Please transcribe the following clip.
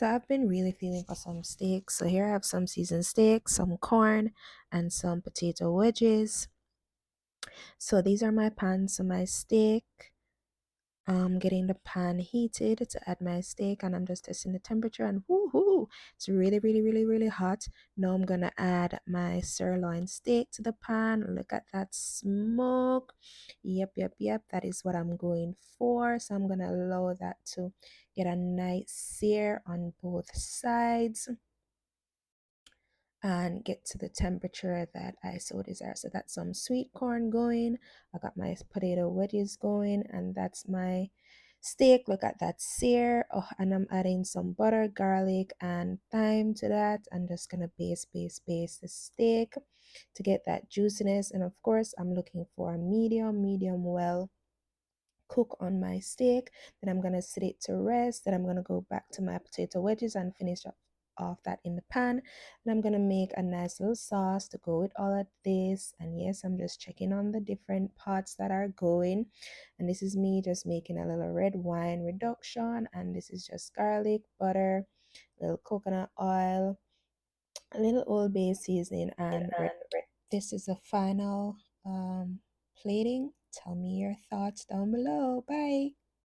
So I've been really feeling for some steak. So here I have some seasoned steak, some corn, and some potato wedges. So these are my pans. So my steak, getting the pan heated to add my steak, and I'm just testing the temperature, and woohoo, it's really, really, really, really hot. Now I'm gonna add my sirloin steak to the pan. Look at that smoke. Yep, yep, yep. That is what I'm going for. So I'm gonna allow that to get a nice sear on both sides and get to the temperature that I so desire. So that's some sweet corn going. I got my potato wedges going, and that's my steak. Look at that sear. Oh, and I'm adding some butter, garlic, and thyme to that. I'm just gonna baste the steak to get that juiciness. And of course, I'm looking for a medium well cook on my steak. Then I'm gonna sit it to rest. Then I'm gonna go back to my potato wedges and finish off that in the pan. And I'm gonna make a nice little sauce to go with all of this. And yes, I'm just checking on the different pots that are going. And this is me just making a little red wine reduction. And this is just garlic, butter, a little coconut oil, a little Old Bay seasoning, and this is the final plating. Tell me your thoughts down below. Bye.